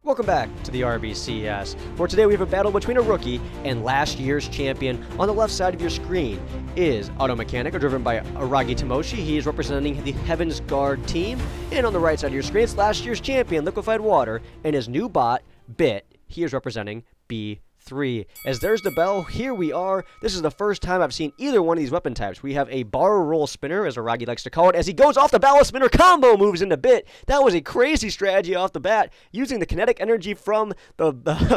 Welcome back to the RBCS. For today we have a battle between a rookie and last year's champion. On the left side of your screen is Otto Mechanica, driven by Aragi Tomoshi. He is representing the Heaven's Guard team. And on the right side of your screen is last year's champion, Liquefied Water, and his new bot, Bit. He is representing B3. As there's the bell, here we are. This is the first time I've seen either one of these weapon types. We have a bar roll spinner, as Aragi likes to call it, as he goes off the ballast spinner combo moves into Bit. That was a crazy strategy off the bat, using the kinetic energy from the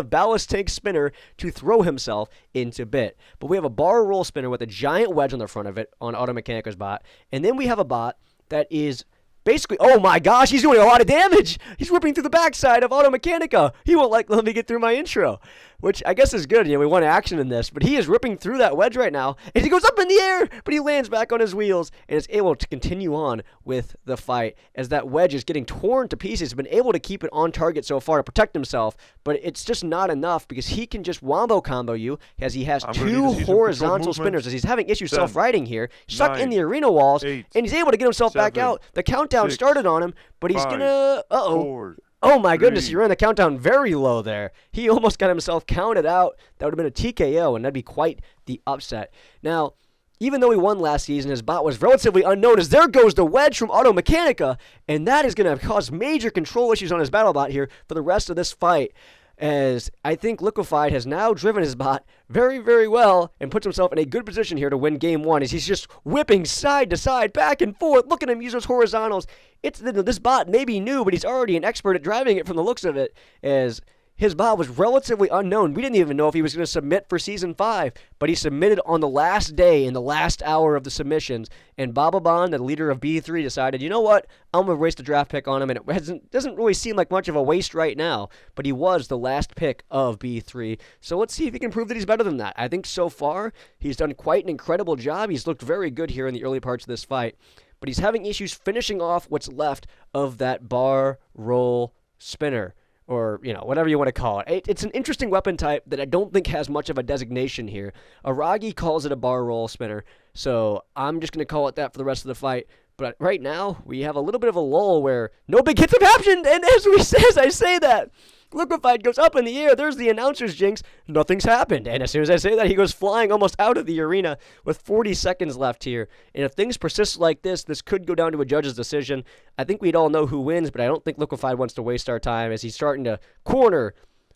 ballast tank spinner to throw himself into Bit. But we have a bar roll spinner with a giant wedge on the front of it on Otto Mechanica's bot, and then we have a bot that is basically, oh my gosh, he's doing a lot of damage. He's whipping through the backside of Otto Mechanica. He won't let me get through my intro, which I guess is good. We want action in this, but he is ripping through that wedge right now, and he goes up in the air, but he lands back on his wheels and is able to continue on with the fight as that wedge is getting torn to pieces. He's been able to keep it on target so far to protect himself, but it's just not enough because he can just wombo combo you as he has two horizontal spinners as he's having issues self-righting here, stuck in the arena walls, and he's able to get himself back out. The countdown started on him, but he's gonna, oh my goodness, he ran the countdown very low there. He almost got himself counted out. That would have been a TKO, and that'd be quite the upset. Now, even though he won last season, his bot was relatively unknown, as there goes the wedge from Otto Mechanica, and that is going to cause major control issues on his BattleBot here for the rest of this fight, as I think Liquefied has now driven his bot very, very well and puts himself in a good position here to win game one as he's just whipping side to side, back and forth. Look at him use those horizontals. This bot may be new, but he's already an expert at driving it from the looks of it, as his bot was relatively unknown. We didn't even know if he was going to submit for Season 5, but he submitted on the last day, in the last hour of the submissions, and Bababon, the leader of B3, decided, you know what, I'm going to waste a draft pick on him, and it doesn't really seem like much of a waste right now, but he was the last pick of B3, so let's see if he can prove that he's better than that. I think so far, he's done quite an incredible job. He's looked very good here in the early parts of this fight, but he's having issues finishing off what's left of that bar roll spinner, or, whatever you want to call it. It's an interesting weapon type that I don't think has much of a designation here. Aragi calls it a bar roll spinner, so I'm just going to call it that for the rest of the fight. But right now, we have a little bit of a lull where no big hits have happened, and as I say that, Liquefied goes up in the air. There's the announcer's jinx. Nothing's happened. And as soon as I say that, he goes flying almost out of the arena with 40 seconds left here. And if things persist like this could go down to a judge's decision. I think we'd all know who wins, but I don't think Liquefied wants to waste our time as he's starting to corner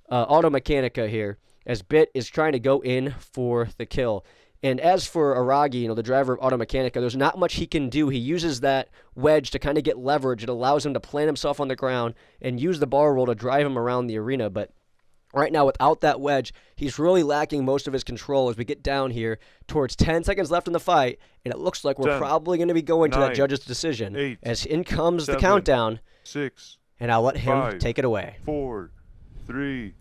Otto Mechanica here, as Bit is trying to go in for the kill. And as for Aragi, the driver of Otto Mechanica, there's not much he can do. He uses that wedge to kind of get leverage. It allows him to plant himself on the ground and use the bar roll to drive him around the arena. But right now, without that wedge, he's really lacking most of his control as we get down here towards 10 seconds left in the fight. And it looks like we're probably going to be going to that judge's decision. As in comes the countdown. 6. And I'll let him take it away. 4, 3,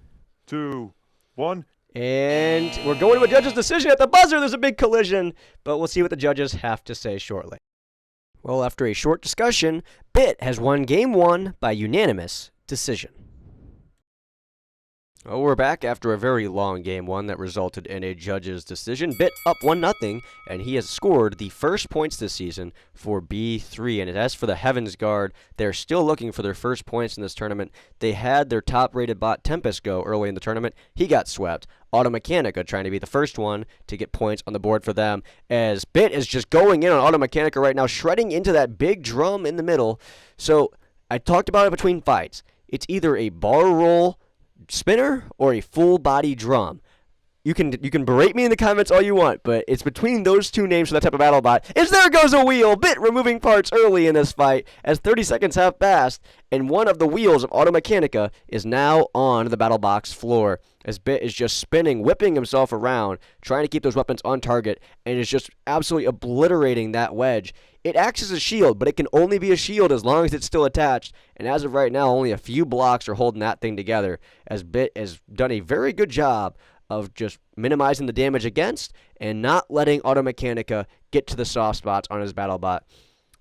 2, 1. And we're going to a judge's decision at the buzzer. There's a big collision, but we'll see what the judges have to say shortly. Well, after a short discussion, Bit has won Game 1 by unanimous decision. Well, we're back after a very long Game 1 that resulted in a judge's decision. Bit up 1-0, and he has scored the first points this season for B3. And as for the Heaven's Guard, they're still looking for their first points in this tournament. They had their top-rated bot Tempest go early in the tournament. He got swept. Otto Mechanica trying to be the first one to get points on the board for them, as Bit is just going in on Otto Mechanica right now, shredding into that big drum in the middle. So I talked about it between fights. It's either a bar roll spinner or a full body drum. You can berate me in the comments all you want, but it's between those two names for that type of BattleBot. As there goes a wheel, Bit removing parts early in this fight as 30 seconds have passed, and one of the wheels of Otto Mechanica is now on the battle box floor, as Bit is just spinning, whipping himself around, trying to keep those weapons on target, and is just absolutely obliterating that wedge. It acts as a shield, but it can only be a shield as long as it's still attached, and as of right now, only a few blocks are holding that thing together, as Bit has done a very good job of just minimizing the damage against and not letting Otto Mechanica get to the soft spots on his BattleBot.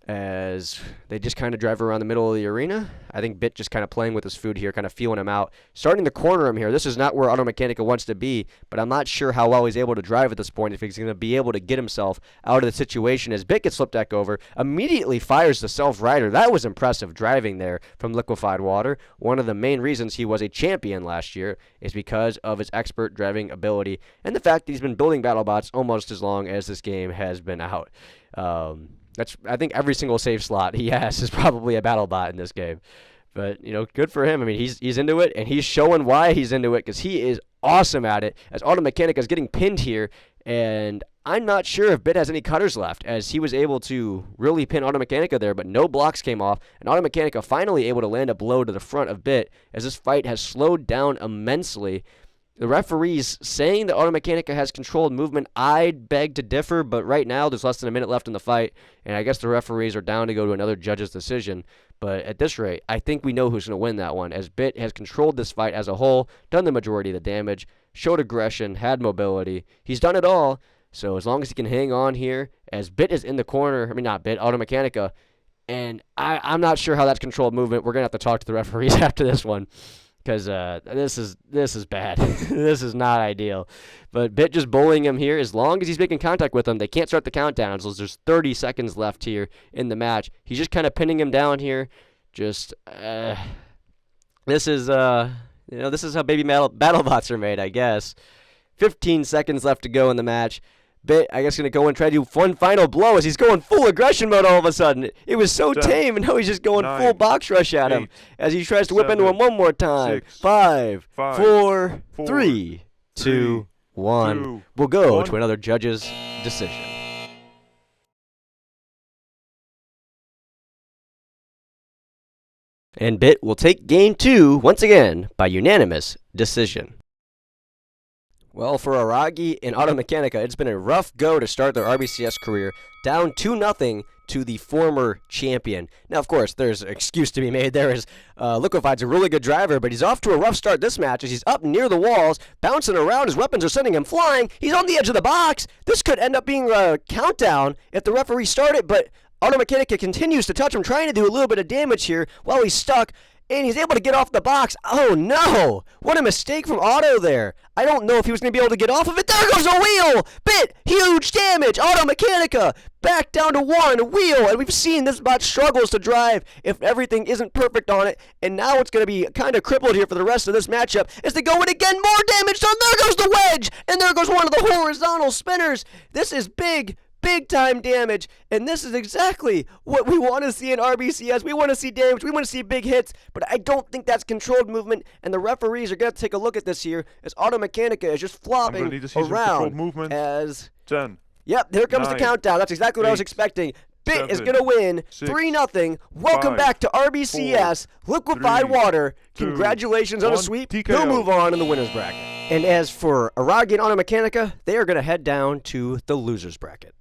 as they just kind of drive around the middle of the arena. I think Bit just kind of playing with his food here, kind of feeling him out. Starting to corner him here. This is not where Auto Mechanica wants to be, but I'm not sure how well he's able to drive at this point, if he's going to be able to get himself out of the situation as Bit gets flipped back over. Immediately fires the self-rider. That was impressive driving there from Liquefied Water. One of the main reasons he was a champion last year is because of his expert driving ability and the fact that he's been building BattleBots almost as long as this game has been out. I think every single save slot he has is probably a BattleBot in this game. But, good for him. I mean, he's into it, and he's showing why he's into it, because he is awesome at it, as Auto Mechanica is getting pinned here, and I'm not sure if Bit has any cutters left, as he was able to really pin Auto Mechanica there, but no blocks came off, and Auto Mechanica finally able to land a blow to the front of Bit, as this fight has slowed down immensely. The referees saying that Auto Mechanica has controlled movement, I'd beg to differ, but right now there's less than a minute left in the fight, and I guess the referees are down to go to another judge's decision. But at this rate, I think we know who's going to win that one, as Bit has controlled this fight as a whole, done the majority of the damage, showed aggression, had mobility. He's done it all, so as long as he can hang on here, as Bit is in the corner, not Bit, Auto Mechanica, and I'm not sure how that's controlled movement. We're going to have to talk to the referees after this one. Because this is bad. This is not ideal. But Bit just bullying him here. As long as he's making contact with him, they can't start the countdown. So there's 30 seconds left here in the match. He's just kind of pinning him down here. Just this is this is how baby BattleBots are made, I guess. 15 seconds left to go in the match. Bit, I guess, going to go and try to do one final blow as he's going full aggression mode all of a sudden. It was so tame, and now he's just going full box rush at him as he tries to whip into him one more time. 5, 4, 3, 2, 1. We'll go to another judge's decision. And Bit will take game 2 once again by unanimous decision. Well, for Aragi and Auto Mechanica, it's been a rough go to start their RBCS career, down 2-0 to the former champion. Now, of course, there's an excuse to be made there, as Liquefied's a really good driver, but he's off to a rough start this match as he's up near the walls, bouncing around. His weapons are sending him flying. He's on the edge of the box. This could end up being a countdown if the referee started, but Auto Mechanica continues to touch him, trying to do a little bit of damage here while he's stuck. And he's able to get off the box. Oh, no. What a mistake from Otto there. I don't know if he was going to be able to get off of it. There goes a wheel. Bit. Huge damage. Auto Mechanica back down to 1 wheel. And we've seen this bot struggles to drive if everything isn't perfect on it. And now it's going to be kind of crippled here for the rest of this matchup as they go in again. More damage done. There goes the wedge. And there goes one of the horizontal spinners. This is big time damage, and this is exactly what we want to see in RBCS. We want to see damage, we want to see big hits, but I don't think that's controlled movement, and the referees are going to take a look at this here as Auto Mechanica is just flopping around as 10. Yep, here comes 9, the countdown. That's exactly what I was expecting. Bit 7, is going to win 3-0. Welcome 5, back to RBCS 4, Liquefied 3, Water. 2, Congratulations on a 1, sweep. TKO. He'll move on in the winner's bracket. And as for Aragi and Auto Mechanica, they are going to head down to the loser's bracket.